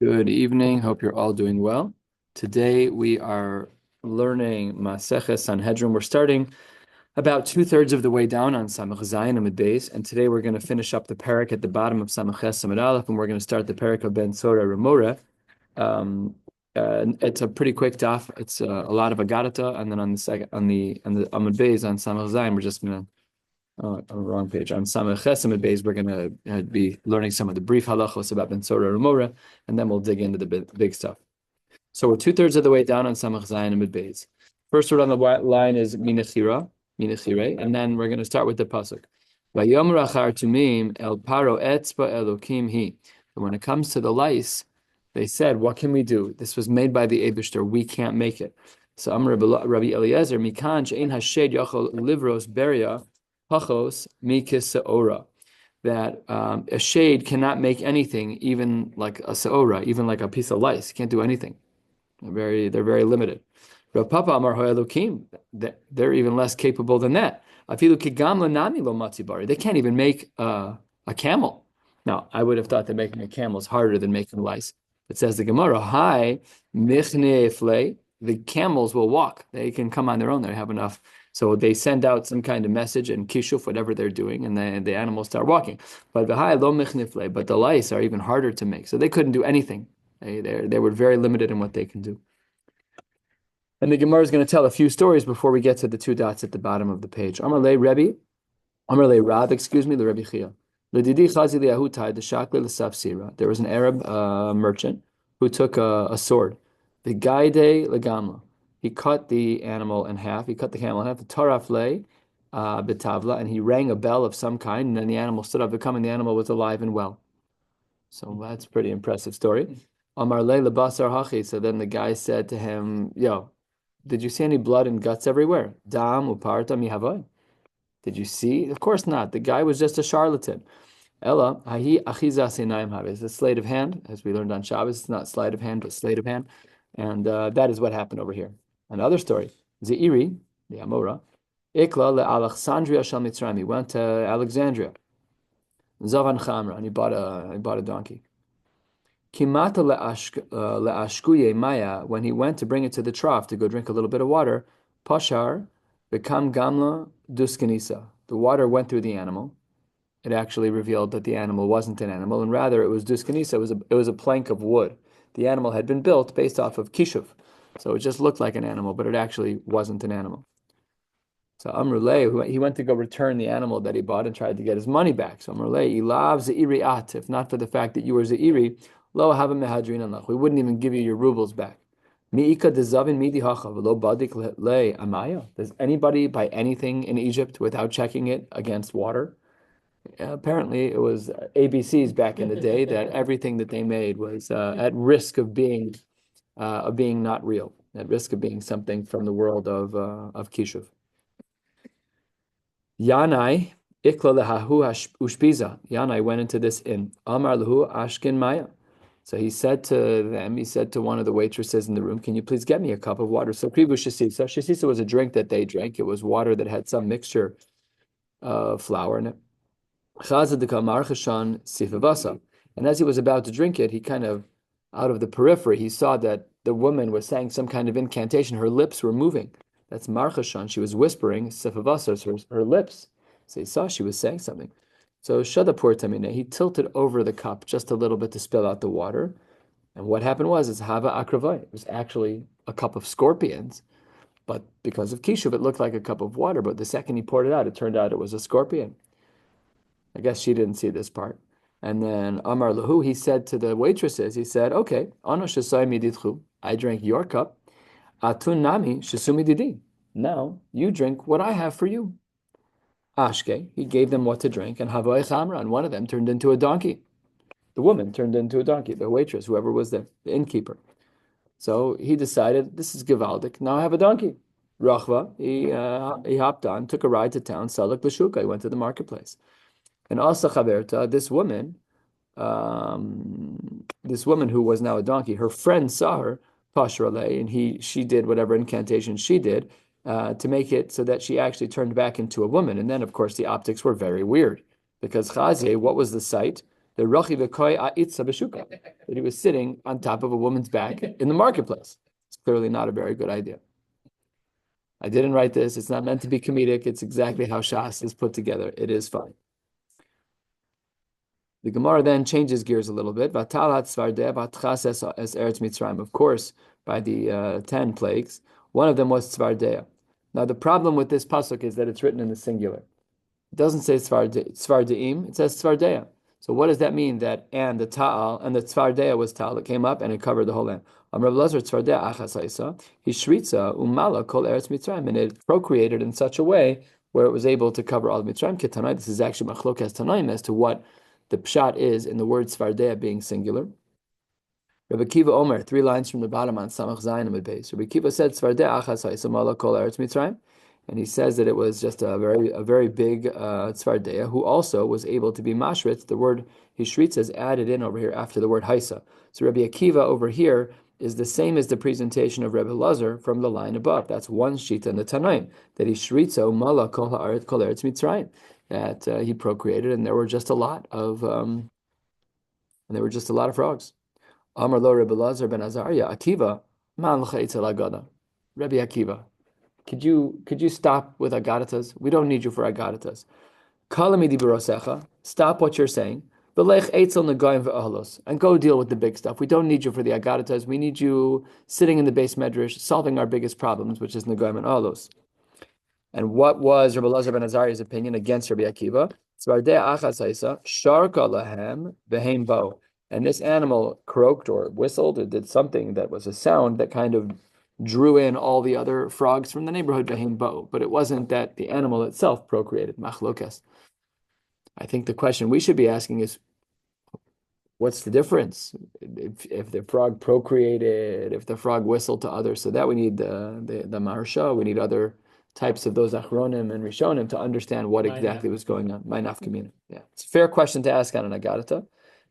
Good evening. Hope you're all doing well. Today we are learning Maseches Sanhedrin. We're starting about two-thirds of the way down on Samach Zayin Amud Beis, and today we're going to finish up the parak at the bottom of Samaches Samad Aleph, and we're going to start the parak of Ben Sora Remora. It's a pretty quick daf. It's a lot of Agadata, and then on the second on the Amud Beis on Samach Zayin, we're just going to on the wrong page. On Sameches Amud Beis, we're going to be learning some of the brief halachos about Ben Sora Remora, and then we'll dig into the big stuff. So we're two-thirds of the way down on Samach Zayin Amud Beis. First word on the line is Minachire, and then we're going to start with the pasuk. Vayomer achar tumim el paro etzba elokim hi. But when it comes to the lice, they said, "What can we do? This was made by the Eibishter. We can't make it." So Amar Rabbi Eliezer, mikan she'ein hashed yachol livros beria pachos mikis seora. That a shade cannot make anything, even like a seora, even like a piece of lice. Can't do anything. They're very limited. Rav Papa Amar Ho'elokim, they're even less capable than that. Afilu kigam nami lo matzibari. They can't even make a camel. Now, I would have thought that making a camel is harder than making lice. It says the Gemara, "Hi michne flei." The camels will walk. They can come on their own. They have enough. So they send out some kind of message and kishuf, whatever they're doing, and the animals start walking. But the hi lo michne flei. But the lice are even harder to make. So they couldn't do anything. They were very limited in what they can do. And the Gemara is going to tell a few stories before we get to the two dots at the bottom of the page. Amar le Rebbe, Amar le Rav, the Rebbe Chia. L'didi chazi liahutai d'shakle l'safsira. There was an Arab merchant who took a sword. The gaide legamla. He cut the animal in half. He cut the camel in half. The taraf le betavla, and he rang a bell of some kind, and then the animal stood up to come, and the animal was alive and well. So that's a pretty impressive story. Amar le lebasar hachi. So then the guy said to him, "Yo, did you see any blood and guts everywhere? Dam uparta mihavai. Did you see? Of course not. The guy was just a charlatan. Ella, hahi achiza senaim have. It's a sleight of hand, as we learned on Shabbos. It's not sleight of hand, but sleight of hand. And that is what happened over here. Another story. Zeiri, the Amora, Ikla le Alexandria shal Mitzrayim. He went to Alexandria. Zavan Chamra, and he bought a donkey. Kimata le'ashkuye maya, when he went to bring it to the trough to go drink a little bit of water, pashar bekam gamla duskanisa. The water went through the animal. It actually revealed that the animal wasn't an animal, and rather it was duskanisa. It was a plank of wood. The animal had been built based off of kishuv, so it just looked like an animal, but it actually wasn't an animal. So Amrulay, he went to go return the animal that he bought and tried to get his money back. So Amrulay, ilav zeiri at, if not for the fact that you were zeiri, lo hava mehadrin anach. We wouldn't even give you your rubles back. Mi'ika dezavin midi hacha v'lo badik le amaya. Does anybody buy anything in Egypt without checking it against water? Apparently, it was ABCs back in the day that everything that they made was at risk of being not real, at risk of being something from the world of kishuv. Yanai ikla lehahu ushpiza. Yanai went into this inn. Amar lehu ashkin maya. So he said to one of the waitresses in the room, "Can you please get me a cup of water?" So kribu shasisa. Shasisa was a drink that they drank. It was water that had some mixture of flour in it. And as he was about to drink it, he kind of, out of the periphery, he saw that the woman was saying some kind of incantation. Her lips were moving. That's marchashan. She was whispering, sifavasa, her lips. So he saw she was saying something. So shadapur tamine, he tilted over the cup just a little bit to spill out the water. And what happened was hava akravai. It was actually a cup of scorpions. But because of kishuv, it looked like a cup of water. But the second he poured it out, it turned out it was a scorpion. I guess she didn't see this part. And then Amar Lahu, he said to the waitresses, he said, "Okay, Ano shesai miditchu, I drank your cup. Atun nami shesumi didi. Now you drink what I have for you." Ashke, he gave them what to drink, and Havai Chamra, and one of them turned into a donkey. The woman turned into a donkey, the waitress, whoever was there, the innkeeper. So he decided, this is Givaldik, now I have a donkey. Rachva, he hopped on, took a ride to town, Salak L'shuka, he went to the marketplace. And Asa Chaverta, this woman who was now a donkey, her friend saw her, Pashrale, and she did whatever incantation she did to make it so that she actually turned back into a woman. And then, of course, the optics were very weird because Chazie, what was the sight? The Rachi V'koi A'itza B'shuka. that he was sitting on top of a woman's back in the marketplace. It's clearly not a very good idea. I didn't write this. It's not meant to be comedic. It's exactly how Shas is put together. It is fine. The Gemara then changes gears a little bit. Of course, by the 10 plagues, one of them was Tzvardeya. Now, the problem with this pasuk is that it's written in the singular. It doesn't say Tzvardeim, it says Tzvardeya. So what does that mean? That and the Ta'al and the Tzvardeya was Ta'al that came up and it covered the whole land. Rabbi Lazar Tzvardeya Achasaisa, he shritza umala kol eretz Mitzrayim, and it procreated in such a way where it was able to cover all of Mitzrayim. Ketanai, this is actually machlokas tanaim as to what the pshat is in the word Tzvardeya being singular. Rabbi Kiva Omer, 3 lines from the bottom on Samach Zayin Amud Beis. Rabbi Kiva said Tzvardeya Achasaisa umala kol eretz Mitzrayim. And he says that it was just a very big tzvardeya who also was able to be mashritz. The word hishritz is added in over here after the word haisa. So Rabbi Akiva over here is the same as the presentation of Rabbi Lazar from the line above. That's one shita in the Tanaim, that hishritzo mala kol haaretz kol eretz Mitzrayim, that he procreated, and there were just a lot of frogs. Amar lo Rabbi Lazar ben Azariah Akiva man l'cha'itzel agada. Rabbi Akiva, could you stop with agadatas? We don't need you for agadatas. Kalamidi b'rosecha. Stop what you're saying. V'lech eitzel negoyim v'ohlos, and go deal with the big stuff. We don't need you for the agadatas. We need you sitting in the base medrash, solving our biggest problems, which is negoyim and oholos. And what was Rabbi Lazar ben Azariah's opinion against Rabbi Akiva? Tzvardei achasaisa sharka lahem v'heim bo. And this animal croaked or whistled or did something that was a sound that kind of drew in all the other frogs from the neighborhood, but it wasn't that the animal itself procreated, machlokas. I think the question we should be asking is, what's the difference? If the frog procreated, if the frog whistled to others, so that we need the maharsha, we need other types of those achronim and rishonim to understand what exactly was going on. My nafkamina. Yeah, it's a fair question to ask on an agadata.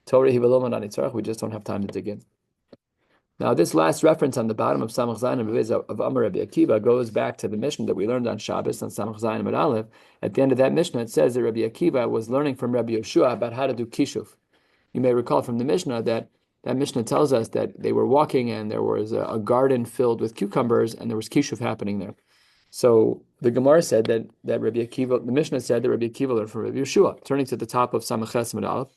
Torah hivalom on itzarach. We just don't have time to dig in. Now, this last reference on the bottom of Samach Zayin of Amar Rabbi Akiva goes back to the Mishnah that we learned on Shabbos on Samach Zayin Amud Aleph. At the end of that Mishnah, it says that Rabbi Akiva was learning from Rabbi Yoshua about how to do kishuf. You may recall from the Mishnah that Mishnah tells us that they were walking and there was a garden filled with cucumbers and there was kishuf happening there. So the Gemara said that Rabbi Akiva, the Mishnah said that Rabbi Akiva learned from Rabbi Yoshua. Turning to the top of Samach Zayin Amud Aleph,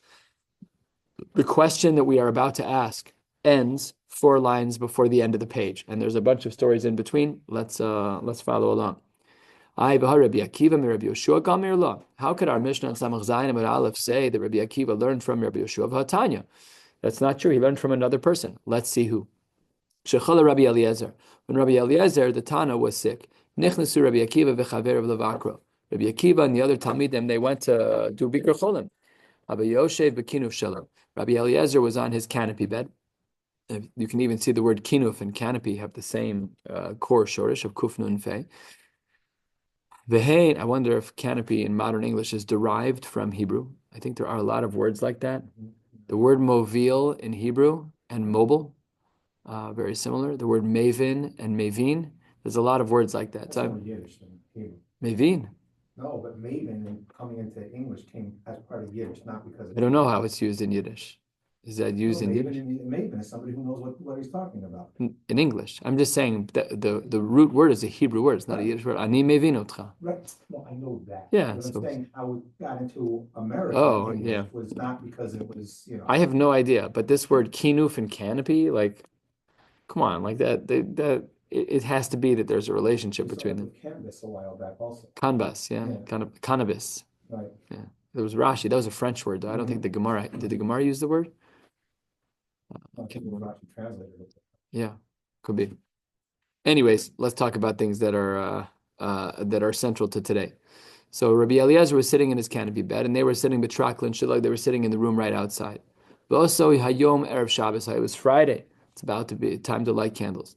the question that we are about to ask ends 4 lines before the end of the page, and there's a bunch of stories in between. Let's follow along. How could our Mishnah on Samach Zayin Amud Aleph say that Rabbi Akiva learned from Rabbi Yoshua of Hatanya? That's not true. He learned from another person. Let's see who. Rabbi Eliezer. When Rabbi Eliezer, the Tana, was sick, Nichnasu Rabbi Akiva v'chaver of Levakro. Rabbi Akiva and the other Talmidim, they went to do Bikur Cholim. Rabbi Yoshev b'kinuf shelo. Rabbi Eliezer was on his canopy bed. You can even see the word kinuf and canopy have the same core shorish of kuf nun fei. Vehein, I wonder if canopy in modern English is derived from Hebrew. I think there are a lot of words like that. The word movil in Hebrew and mobile, very similar. The word maven and mavin, there's a lot of words like that. So Yiddish than Hebrew. Mavin? No, but maven coming into English came as part of Yiddish, not because I don't know how it's used in Yiddish. Is that used in Yiddish? Maven is somebody who knows what he's talking about. In English. I'm just saying that the root word is a Hebrew word. It's not a Yiddish word. Ani mevin otcha. Right. Well, I know that. Yeah. But I'm saying how it got into American English was not because it was, I have no idea, but this word kinuf and canopy, like, come on, like it has to be that there's a relationship between them. Canvas a while back also. Canvas, kind of cannabis. Right. Yeah. There was Rashi. That was a French word, though. I don't think the Gemara did. The Gemara use the word? Yeah, could be. Anyways, let's talk about things that are central to today. So Rabbi Eliezer was sitting in his canopy bed, and they were sitting betrakla and shillag. They were sitting in the room right outside. Also, hayom erev Shabbos. It was Friday. It's about to be time to light candles.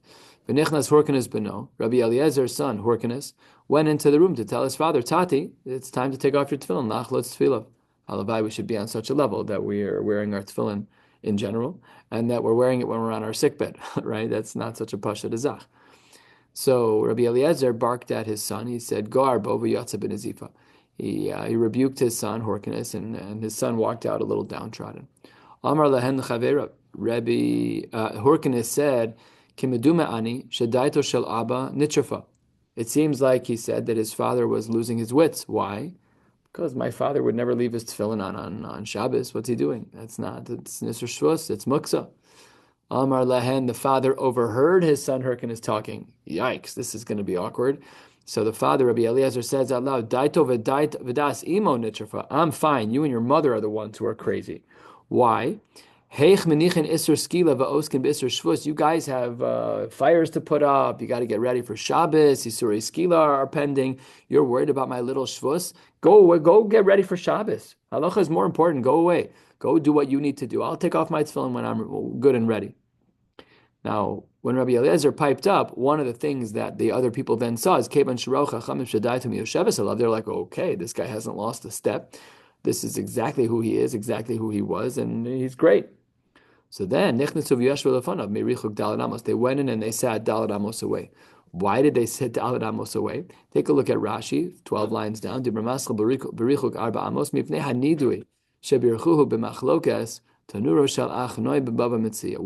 V'nichnas Horkanes beno. Rabbi Eliezer's son Horkanes went into the room to tell his father, Tati, it's time to take off your tefillin. Nachlotz tefillah. Halabai, we should be on such a level that we are wearing our tefillin in general, and that we're wearing it when we're on our sickbed, right? That's not such a pasha d'zach. So Rabbi Eliezer barked at his son. He said, "Go arbo v'yatza ben Azifa." He rebuked his son Horkanes, and his son walked out a little downtrodden. Amar lehen chavera. Rabbi Horkinus said, "Kimedume ani shedaito shel Abba nitrafa." It seems like he said that his father was losing his wits. Why? Because my father would never leave his tefillin on Shabbos. What's he doing? It's Nisr Shvus, it's Muksa. Amar Lahen, the father overheard his son Hyrcanus talking. Yikes, this is going to be awkward. So the father, Rabbi Eliezer, says out loud, Daito v'das imo nitrafa. I'm fine. You and your mother are the ones who are crazy. Why? Heich menichin isur skila va'oskin b'isur shvus. You guys have fires to put up. You got to get ready for Shabbos. Isurei skila are pending. You're worried about my little shvus. Go get ready for Shabbos. Halacha is more important. Go away. Go do what you need to do. I'll take off my tefillin when I'm good and ready. Now, when Rabbi Eliezer piped up, one of the things that the other people then saw is Keban Shirach Chachamim Shaddai to Miyosheves. They're like, okay, this guy hasn't lost a step. This is exactly who he is, exactly who he was, and he's great. So then, they went in and they sat Daled Amos away. Why did they sit Daled Amos away? Take a look at Rashi, 12 lines down. We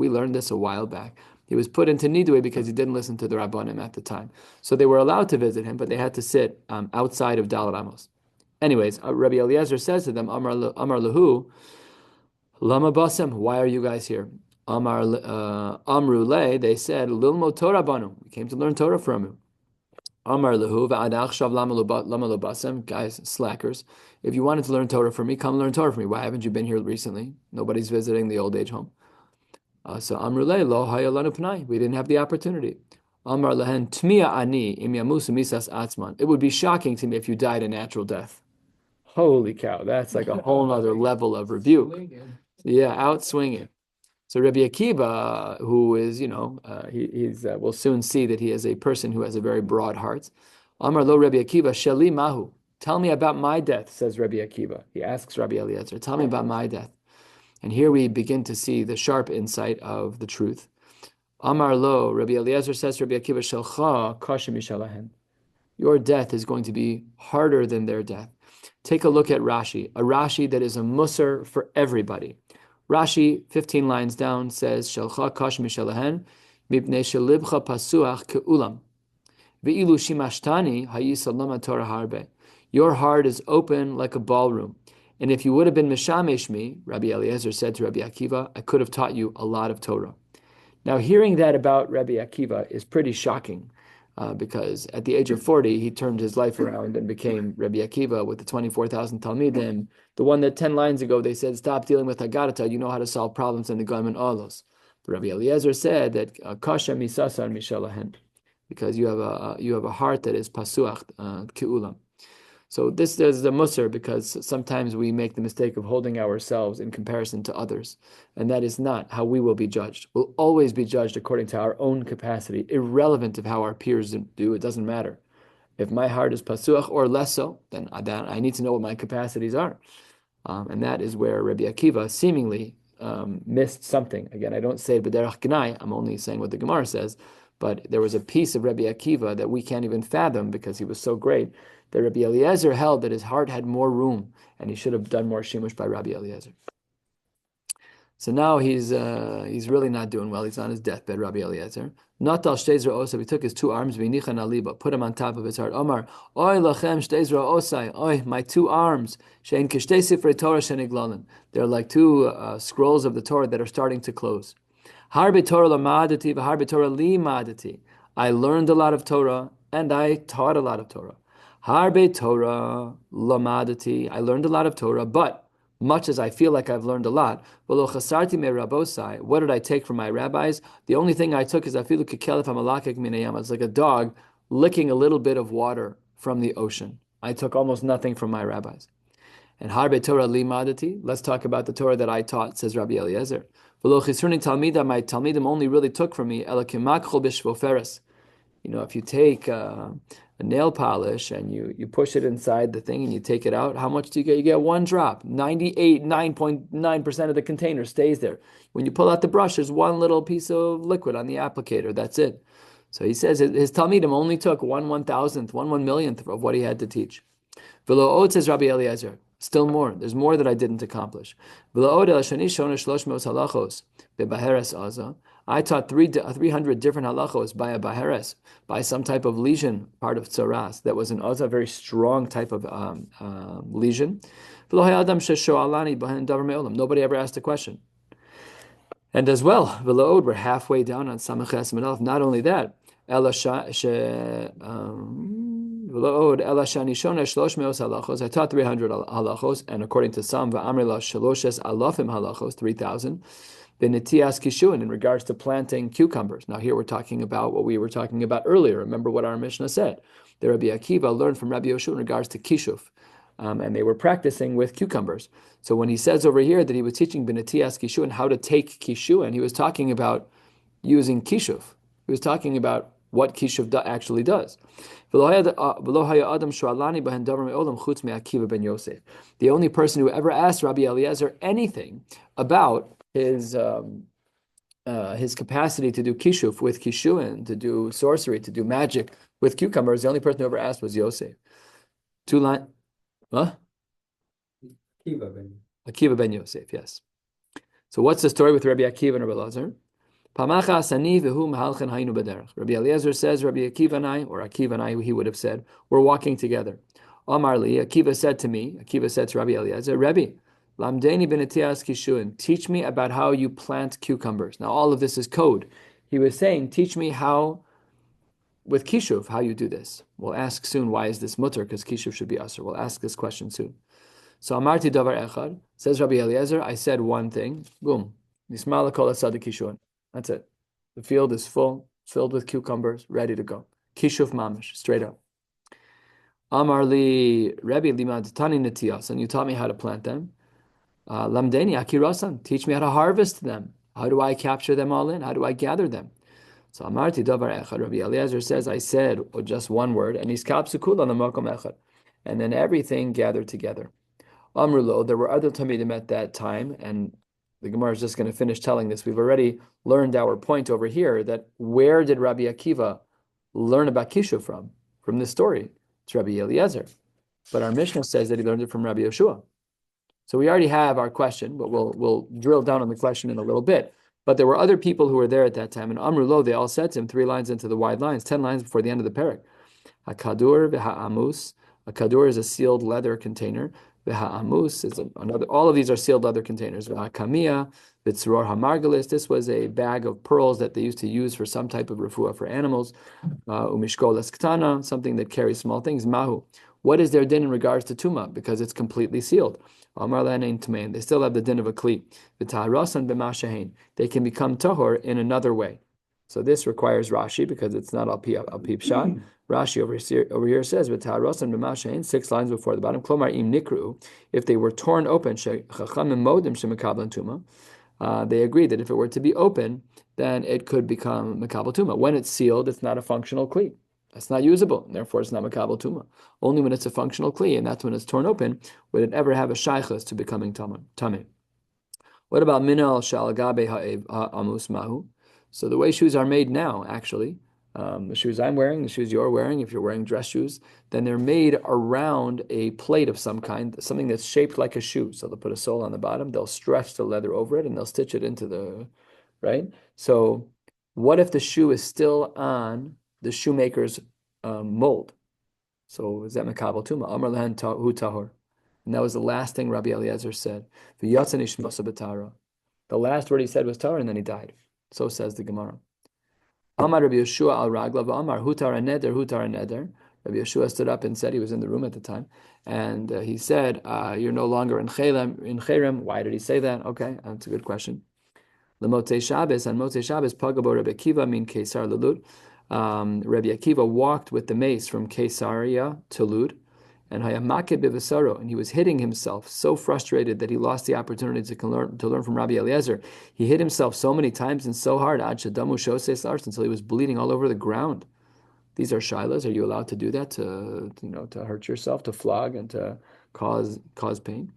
learned this a while back. He was put into Nidui because he didn't listen to the Rabbanim at the time. So they were allowed to visit him, but they had to sit outside of Daled Amos. Anyways, Rabbi Eliezer says to them, Amar Lahu, Lama Basem, why are you guys here? Amrule, they said, Lilmo Torah Banu. We came to learn Torah from you. Amar Lahu, Va'adachav Lama Lo Basem, guys, slackers. If you wanted to learn Torah from me, come learn Torah from me. Why haven't you been here recently? Nobody's visiting the old age home. So Amrule, Lo Hayalanu Pnai. We didn't have the opportunity. Amar Lahen, Tmiya Ani, Im Yamusu Misas Atzman. It would be shocking to me if you died a natural death. Holy cow, that's like a whole other level of rebuke. Yeah, out swinging. So Rabbi Akiva, who is, we'll soon see that he is a person who has a very broad heart. Amar lo Rabbi Akiva, Sheli Mahu. Tell me about my death, says Rabbi Akiva. He asks Rabbi Eliezer, tell me about my death. And here we begin to see the sharp insight of the truth. Amar lo, Rabbi Eliezer says to Rabbi Akiva, Shelcha kashim yishalahen. Your death is going to be harder than their death. Take a look at Rashi, a Rashi that is a musar for everybody. Rashi, 15 lines down, says, Shelcha kash mishalahen, mipnei shelibcha pasuach ke'ulam. Ve'ilu shimashtani hayisalama Torah harbe. Your heart is open like a ballroom. And if you would have been mishamesh me, Rabbi Eliezer said to Rabbi Akiva, I could have taught you a lot of Torah. Now, hearing that about Rabbi Akiva is pretty shocking. Because at the age of 40, he turned his life around and became Rabbi Akiva with the 24,000 Talmidim. The one that 10 lines ago they said, stop dealing with Agarata, you know how to solve problems in the Goyim and Olos. But Rabbi Eliezer said that Kasha misasar mishalahen, because you have a heart that is pasuach ki'ulam. So this is the musar, because sometimes we make the mistake of holding ourselves in comparison to others, and that is not how we will be judged. We'll always be judged according to our own capacity, irrelevant of how our peers do. It doesn't matter. If my heart is pasuach or less so, then I need to know what my capacities are, and that is where Rabbi Akiva seemingly missed something. Again, I don't say it b'derech gnai. I'm only saying what the Gemara says. But there was a piece of Rabbi Akiva that we can't even fathom because he was so great, that Rabbi Eliezer held that his heart had more room and he should have done more shimush by Rabbi Eliezer. So now he's really not doing well. He's on his deathbed, Rabbi Eliezer. Natal shtezra osai. He took his two arms, v'nichan aliba, put him on top of his heart. Omar, oy lachem shtezra osai. Oy, my two arms. Shein kishtei sifrei Torah sheniglalim. They're like two scrolls of the Torah that are starting to close. Harbe Torah lamadati, v'harbe Torah limadati. I learned a lot of Torah and I taught a lot of Torah. Harbe Torah lamadati. I learned a lot of Torah, but much as I feel like I've learned a lot, v'lo chasarti me rabosai. What did I take from my rabbis? The only thing I took is afilu kekelef hamalakek minayam. It's like a dog licking a little bit of water from the ocean. I took almost nothing from my rabbis. And Harbe Torah limadati. Let's talk about the Torah that I taught, says Rabbi Eliezer. My Talmidim only really took from me, if you take a nail polish and you push it inside the thing and you take it out, how much do you get? You get one drop. 9.9% of the container stays there. When you pull out the brush, there's one little piece of liquid on the applicator. That's it. So he says his Talmidim only took 1/1000th, 1/1,000,000th of what he had to teach. V'lo od, says Rabbi Eliezer. Still more. There's more that I didn't accomplish. I taught 300 different halachos by a baheres, by some type of lesion, part of tzaras, that was an a very strong type of lesion. Nobody ever asked a question. And as well, we're halfway down on Maseches. Not only that, I taught 300 halachos, and according to some, 3,000. Benetias kishuin, in regards to planting cucumbers. Now here we're talking about what we were talking about earlier. Remember what our Mishnah said. The Rabbi Akiva learned from Rabbi Yoshua in regards to kishuf, and they were practicing with cucumbers. So when he says over here that he was teaching benetias kishuin how to take kishuin, he was talking about using kishuf. He was talking about what kishuf actually does. The only person who ever asked Rabbi Eliezer anything about his capacity to do kishuf with kishuin, to do sorcery, to do magic with cucumbers, the only person who ever asked was Yosef. Akiva ben Yosef, yes. So what's the story with Rabbi Akiva and Rabbi Eliezer? Rabbi Eliezer says, Rabbi Akiva and I, or Akiva and I, he would have said, we're walking together. Amar li, Akiva said to me, Akiva said to Rabbi Eliezer, Rabbi, lamdeni benetias kishuin, teach me about how you plant cucumbers. Now all of this is code. He was saying, teach me how, with kishuv, how you do this. We'll ask soon, why is this mutter? Because kishuv should be asur. We'll ask this question soon. So amarti davar echad, says Rabbi Eliezer, I said one thing, boom, nismala kol asad kishuin. That's it. The field is filled with cucumbers, ready to go. Kishuf mamish, straight up. Amar li Rebbe limad tani netias, and you taught me how to plant them. Lamdeni akirasan, teach me how to harvest them. How do I capture them all in? How do I gather them? So amarti davar echad. Rabbi Eliezer says, I said just one word, and iskap sukul on the makom echad, and then everything gathered together. Amrulo, there were other Talmidim at that time, and the Gemara is just going to finish telling this. We've already learned our point over here that where did Rabbi Akiva learn about Kishu from? From this story. It's Rabbi Eliezer. But our Mishnah says that he learned it from Rabbi Yoshua. So we already have our question, but we'll drill down on the question in a little bit. But there were other people who were there at that time. And Amrulo, they all said to him 3 lines into the wide lines, 10 lines before the end of the parak. HaKadur v'ha'amus. A kadur is a sealed leather container. V'ha'amus is another. All of these are sealed leather containers. V'ha'kamiyah, v'tzror hamargalis. This was a bag of pearls that they used to use for some type of refuah for animals. Umishkol eskatana, something that carries small things. Mahu. What is their din in regards to tuma? Because it's completely sealed. Amar le'anein tmein. They still have the din of a kli. V'taharasan b'mashahein. They can become tahor in another way. So this requires Rashi because it's not al pi pshat. Rashi over here says, "V'taharasan b'mashain," 6 lines before the bottom. Klomar im nikru, if they were torn open, chachamim modim shemekablan tuma. They agreed that if it were to be open, then it could become mekabel tuma. When it's sealed, it's not a functional kli. It's not usable, and therefore it's not mekabel tuma. Only when it's a functional kli, and that's when it's torn open, would it ever have a shaychus to becoming tameh. What about minal shalagabe ha'amus mahu? So the way shoes are made now, actually, the shoes I'm wearing, the shoes you're wearing, if you're wearing dress shoes, then they're made around a plate of some kind, something that's shaped like a shoe. So they'll put a sole on the bottom, they'll stretch the leather over it, and they'll stitch it into the, right? So what if the shoe is still on the shoemaker's mold? So is that mekabel tuma? Amar lehen hu tahor. And that was the last thing Rabbi Eliezer said. The last word he said was tahor, and then he died. So says the Gemara. Amar Rabbi Yeshua al Raglav Amar Hutar Neder Hutar Neder. Rabbi Yeshua stood up and said, he was in the room at the time, and he said, "You're no longer in Cherem." Why did he say that? Okay, that's a good question. L'motzei Shabbos, and Motzei Shabbos Pagabo Rabbi Akiva min Kesar Lelud. Rabbi Akiva walked with the mace from Caesarea to Lud, and he was hitting himself, so frustrated that he lost the opportunity to learn from Rabbi Eliezer. He hit himself so many times and so hard until he was bleeding all over the ground. These are shilas. Are you allowed to do that, to hurt yourself, to flog and to cause pain?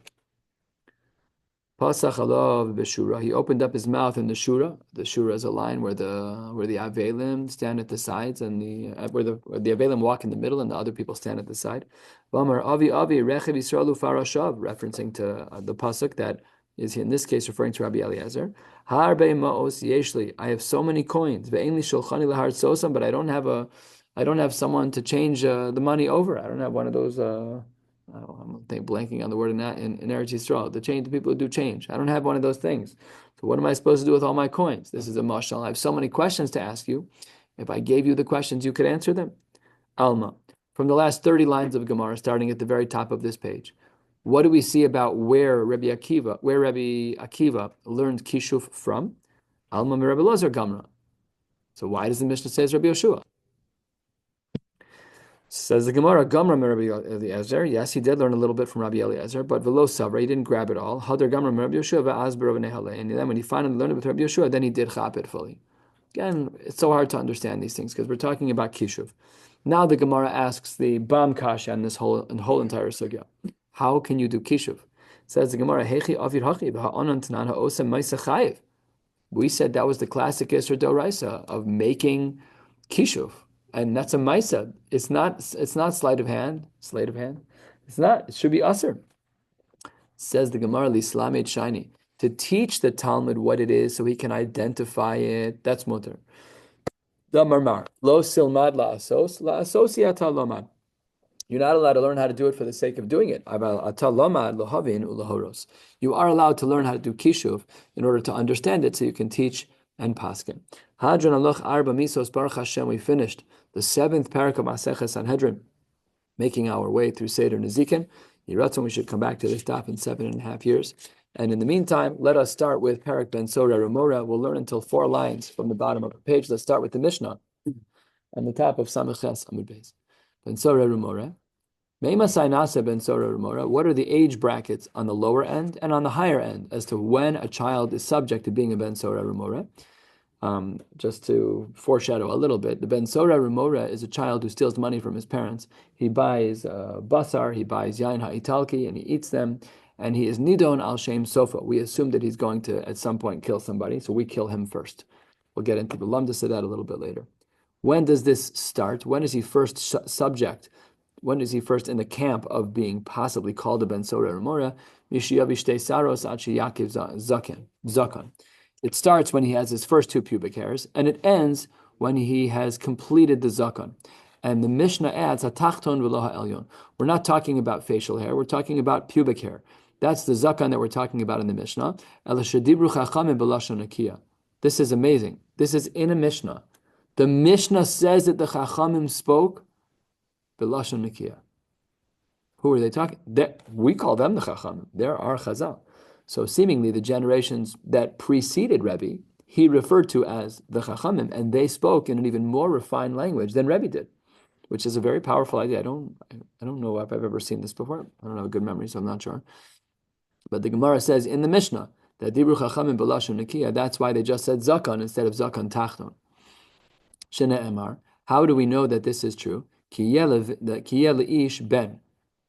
Pasach alav b'shura. He opened up his mouth in the shura. The shura is a line where the avelim stand at the sides, and where the avelim walk in the middle, and the other people stand at the side. V'amar avi avi rechev Yisrael ufarashav, referencing to the pasuk that is in this case referring to Rabbi Eliezer. Harbe ma'os yeshli. I have so many coins. Ve'enli shulchani lahar sosam, but I don't have someone to change the money over. I don't have one of those. I'm blanking on the word in Eretz Yisrael. The people who do change. I don't have one of those things. So what am I supposed to do with all my coins? This is a mashal. I have so many questions to ask you. If I gave you the questions, you could answer them. Alma, from the last 30 lines of Gemara, starting at the very top of this page, what do we see about where Rabbi Akiva learned kishuf from? Alma mi Rabbi Elazar Gamra. So why does the Mishnah say Rabbi Yoshua? Says the Gemara, Gamra Rabbi Eliezer. Yes, he did learn a little bit from Rabbi Eliezer, but Velo Savra, he didn't grab it all. Hadar Gamra Rabbi Yoshua v'Azber of Nehale. And then when he finally learned it with Rabbi Yoshua, then he did chap it fully. Again, it's so hard to understand these things because we're talking about kishuv. Now the Gemara asks the Bam Kasha and this whole entire sugya. How can you do kishuv? Says the Gemara, Hechi Avir Hachi v'Ha'anan Tanan Ha'osem Ma'isa Chayiv. We said that was the classic Isra Doraisa of making kishuv. And that's a maisa. It's not sleight of hand. It's not. It should be aser. Says the Gemara, Lislamed shiny. To teach the Talmud what it is so he can identify it, that's mutter. The marmar. Lo silmad la'asosiata lomad. You're not allowed to learn how to do it for the sake of doing it. You are allowed to learn how to do kishuv in order to understand it so you can teach and paskin. Hadran aloch arba misos baruch Hashem. We finished the 7th parak of Maseches Sanhedrin, making our way through Seder Nezikin. Yiratzon, we should come back to this daf in 7.5 years. And in the meantime, let us start with Parak Ben Sora Rumora. We'll learn until 4 lines from the bottom of the page. Let's start with the Mishnah on the top of Maseches Amud Beis. Ben Sora Rumora. Meima Sainasa Ben Sora Rumora. What are the age brackets on the lower end and on the higher end as to when a child is subject to being a Ben Sora Rumora? Just to foreshadow a little bit, the Ben Sora Rumora is a child who steals money from his parents. He buys basar, he buys yain ha'italki, and he eats them, and he is nidon al shem sofa. We assume that he's going to, at some point, kill somebody, so we kill him first. We'll get into the lamdas of that a little bit later. When does this start? When is he first subject? When is he first in the camp of being possibly called a Ben Sora Rumora? Mishiyavishtei saros achi yakiv zakan. It starts when he has his first 2 pubic hairs, and it ends when he has completed the zakon. And the Mishnah adds, hatachton v'lo ha'elyon. We're not talking about facial hair, we're talking about pubic hair. That's the zakon that we're talking about in the Mishnah. This is amazing. This is in a Mishnah. The Mishnah says that the Chachamim spoke b'lashon nekiya. Who are they talking? We call them the Chachamim. They're our Chazal. So seemingly the generations that preceded Rebbe, he referred to as the Chachamim, and they spoke in an even more refined language than Rebbe did, which is a very powerful idea. I don't know if I've ever seen this before. I don't have a good memory, so I'm not sure. But the Gemara says in the Mishnah that Dibru Chachamim b'lashon nekiya, that's why they just said Zakan instead of Zakan Tachton. Shene Emar. How do we know that this is true? Ki yeh ish ben.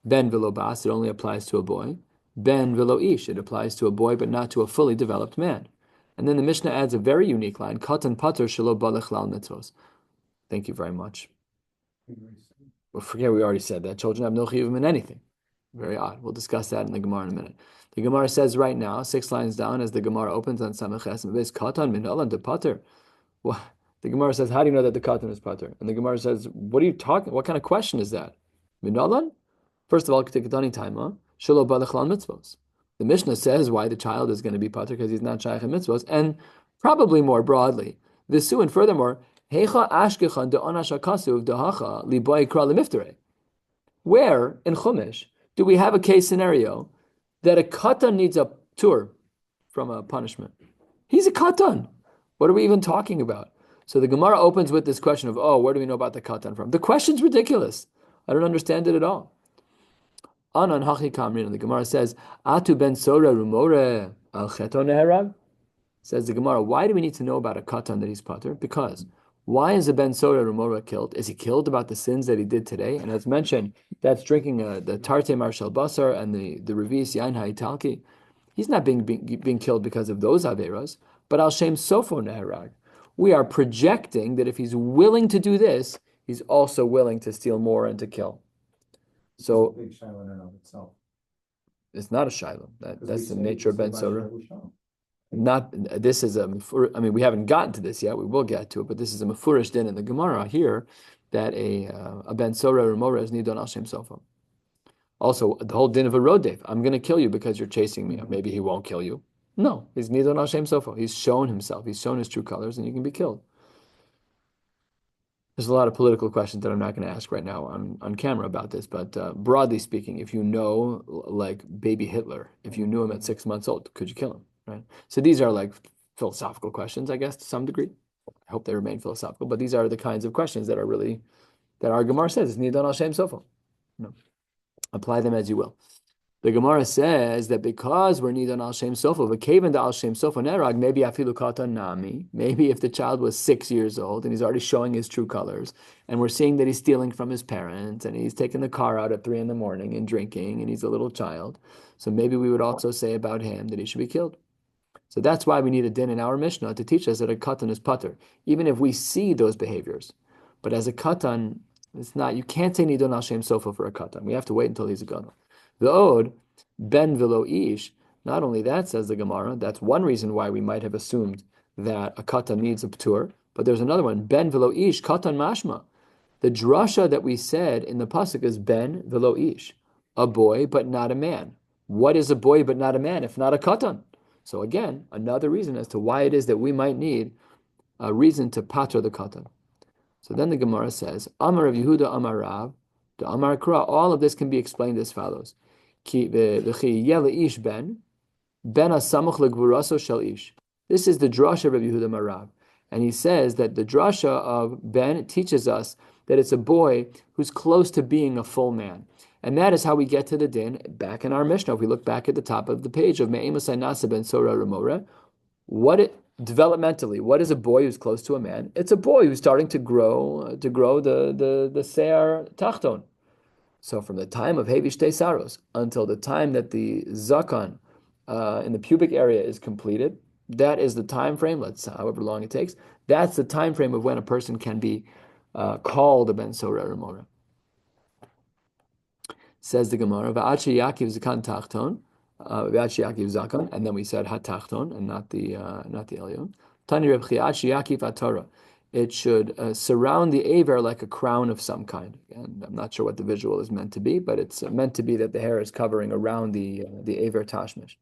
Ben v'lo bas, it only applies to a boy. Ben v'lo ish, it applies to a boy but not to a fully developed man. And then the Mishnah adds a very unique line, Katan pater shelo balech lal mitzvos. Thank you very much. Well, forget we already said that. Children have no chiyuvim in anything. Very odd. We'll discuss that in the Gemara in a minute. The Gemara says right now, 6 lines down, as the Gemara opens on Sameches, Katan min alan de pater. Well, the Gemara says, how do you know that the Katan is pater? And the Gemara says, what are you talking? What kind of question is that? Min alan? First of all, Ketikatani taima. Shelo balech lal mitzvos. The Mishnah says why the child is going to be pater because he's not shaykh in mitzvos, and probably more broadly, visu, and furthermore, heicha ashkechan de onash hakasuv dehacha liboy kra lemiftere. Where in Chumash do we have a case scenario that a katan needs a tur from a punishment? He's a katan. What are we even talking about? So the Gemara opens with this question of, where do we know about the katan from? The question's ridiculous. I don't understand it at all. Anan hachi kamrin, and the Gemara says, Atu ben sora rumore al cheto neherag. Says the Gemara, why do we need to know about a katan that he's pater? Because why is a ben sora rumora killed? Is he killed about the sins that he did today? And as mentioned, that's drinking the tarte marshal basar and the revis yain ha'italki. He's not being killed because of those averos, but al shem sofo neharag. We are projecting that if he's willing to do this, he's also willing to steal more and to kill. So It's a big shiur in and of itself. it's not a shiloh. That's the nature of it's Ben the Sora. that we show. Not this is a. I mean, we haven't gotten to this yet. We will get to it, but this is a mefurish din in the Gemara here that a Ben Sora or Mora is nidon al shem sofo. Also, the whole din of a rodef. I'm going to kill you because you're chasing me. Maybe he won't kill you. No, he's nidon al shem sofo. He's shown himself. He's shown his true colors, and you can be killed. There's a lot of political questions that I'm not going to ask right now on camera about this, but broadly speaking, if you know, like baby Hitler, if you knew him at 6 months old, could you kill him? Right. So these are like philosophical questions, I guess, to some degree. I hope they remain philosophical, but these are the kinds of questions that are really that our Gemara says is nidon al shem sofo. No, apply them as you will. The Gemara says that because we're nidon al shem sofo, v'keven da al shem sofo nerag, maybe afilu katan nami, maybe if the child was 6 years old and he's already showing his true colors, and we're seeing that he's stealing from his parents, and he's taking the car out at 3 in the morning and drinking, and he's a little child, so maybe we would also say about him that he should be killed. So that's why we need a din in our Mishnah to teach us that a katan is pater, even if we see those behaviors. But as a katan, it's not. You can't say nidon al shem sofo for a katan. We have to wait until he's a gadol. The od ben velo ish. Not only that, says the Gemara, that's one reason why we might have assumed that a katan needs a ptur. But there's another one, ben velo ish katan mashma. The drasha that we said in the pasuk is ben velo ish, a boy but not a man. What is a boy but not a man if not a katan? So again, another reason as to why it is that we might need a reason to patra the katan. So then the Gemara says, Amar Rav Yehuda Amar Rav, the Amar Kra, all of this can be explained as follows. Ki ish ben asamuch legvuraso shel ish. This is the drasha of Rav Yehuda Amar Rav. And he says that the drasha of Ben teaches us that it's a boy who's close to being a full man. And that is how we get to the din back in our Mishnah. If we look back at the top of the page of Me'emasai Nasa ben Sora Ramora, developmentally, what is a boy who's close to a man? It's a boy who's starting to grow the se'ar tachton. So from the time of Hevi Shtei Saros until the time that the zakan in the pubic area is completed, that is the time frame, however long it takes, that's the time frame of when a person can be called a ben Sora Ramora. Says the Gemara, V'achi Yakiv Zakan Tachton, V'achi Yakiv Zakan, and then we said Hatachton and not the Elyon. Tani Reb Chia, Achi Yakiv Atara. It should surround the aver like a crown of some kind. And I'm not sure what the visual is meant to be, but it's meant to be that the hair is covering around the aver tashmish.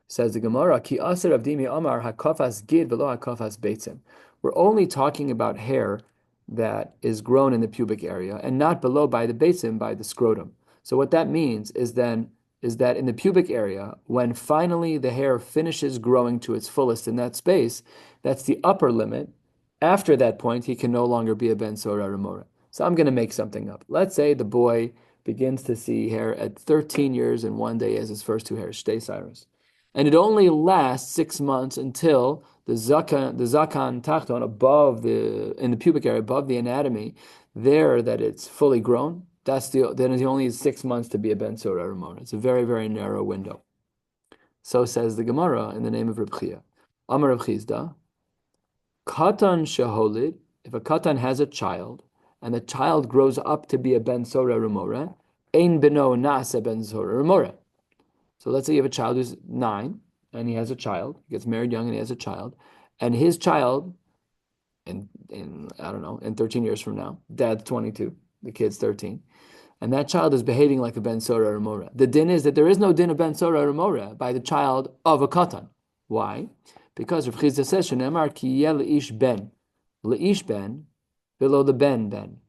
Says the Gemara, Ki Aser Avdimi Amar Hakafas Gid V'lo Hakafas Beitzim. We're only talking about hair that is grown in the pubic area and not below by the beitzim, by the scrotum. So what that means is that in the pubic area, when finally the hair finishes growing to its fullest in that space, that's the upper limit. After that point, he can no longer be a ben Sora Ramora. So I'm going to make something up. Let's say the boy begins to see hair at 13 years and one day as his first 2 hairs, Shtei Cyrus. And it only lasts 6 months until the zakan tachton in the pubic area, above the anatomy, there that it's fully grown. Then it only is 6 months to be a ben Sora Ramora. It's a very, very narrow window. So says the Gemara in the name of Reb Chia. Amar Reb Chizda, Katan sheholid, if a katan has a child, and the child grows up to be a ben Sora Ramora, ein beno nasa ben Sora Ramora. So let's say you have a child who's 9, and he has a child, he gets married young and he has a child, and his child, in 13 years from now, dad's 22, the kid's 13, and that child is behaving like a ben Sora Ramora. The din is that there is no din of ben Sora Ramora by the child of a katan. Why? Because Rav Chizda says, Shenemar ki yeh le'ish ben below the ben.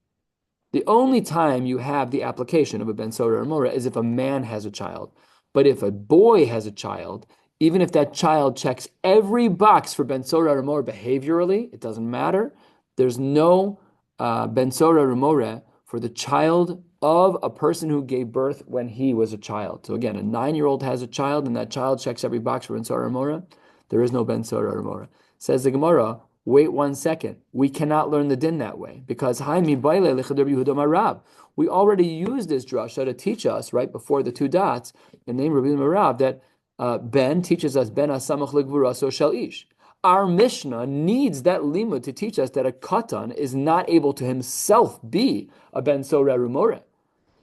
The only time you have the application of a ben Sora Ramora is if a man has a child. But if a boy has a child, even if that child checks every box for ben Sora Ramora behaviorally, it doesn't matter. There's no ben Sora Ramora for the child of a person who gave birth when he was a child. So again, a 9-year-old has a child and that child checks every box for ben Sora Ramora. There is no ben Sora Ramora. Says the Gemara, wait 1 second. We cannot learn the din that way because we already used this drasha to teach us right before the 2 dots in the name of Rabbi Marav that Ben teaches us ben asamach legvuraso shel ish. Our Mishnah needs that limud to teach us that a katan is not able to himself be a ben sorah umoreh.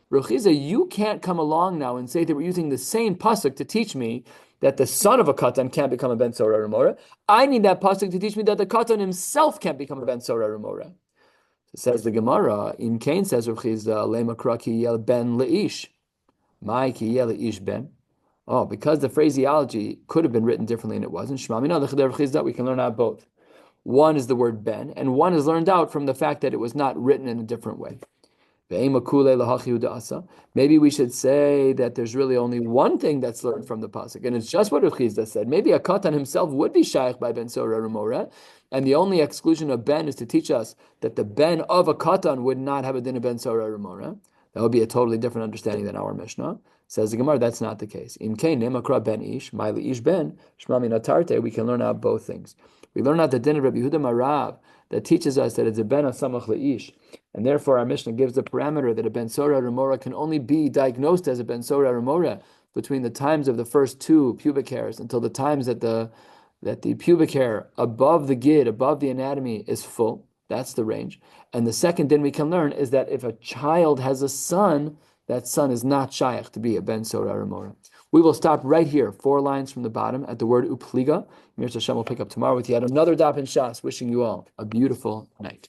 Ruchiza, you can't come along now and say that we're using the same pasuk to teach me that the son of a katan can't become a ben sorah umoreh. I need that pasuk to teach me that the katan himself can't become a ben sorah umoreh. Says the Gemara, in Cain says Ruchiza, lemakra ki yel ben leish. My ki yel leish ben. Oh, because the phraseology could have been written differently and it wasn't. We can learn out both. One is the word ben, and one is learned out from the fact that it was not written in a different way. Maybe we should say that there's really only one thing that's learned from the pasuk, and it's just what Ruchizda said. Maybe a katan himself would be shaykh by ben sorah umoreh, and the only exclusion of ben is to teach us that the ben of a katan would not have a din of ben sorah umoreh. That would be a totally different understanding than our Mishnah. Says the Gemara, that's not the case. In Kain nemakra ben ish, ma'ili ish ben, shmami natarte, we can learn out both things. We learn out the din of Rabbi Yehuda Marav that teaches us that it's a ben asamach leish, and therefore our Mishnah gives the parameter that a ben sorah umoreh can only be diagnosed as a ben sorah umoreh between the times of the first two pubic hairs until the times that the pubic hair above the gid, above the anatomy, is full. That's the range. And the second din we can learn is that if a child has a son, that son is not shaykh to be a ben sorah umoreh. We will stop right here, 4 lines from the bottom, at the word upliga. Mir Hashem will pick up tomorrow with yet another daf in Shas. Wishing you all a beautiful night.